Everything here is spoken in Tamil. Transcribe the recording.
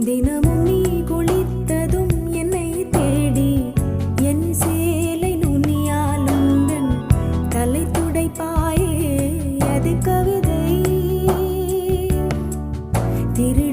தினமும் நீ குளித்ததும் என்னை தேடி என் சேலை நுனியாலுந்தன் தலை துடைப்பாயே அது கவிதை திரு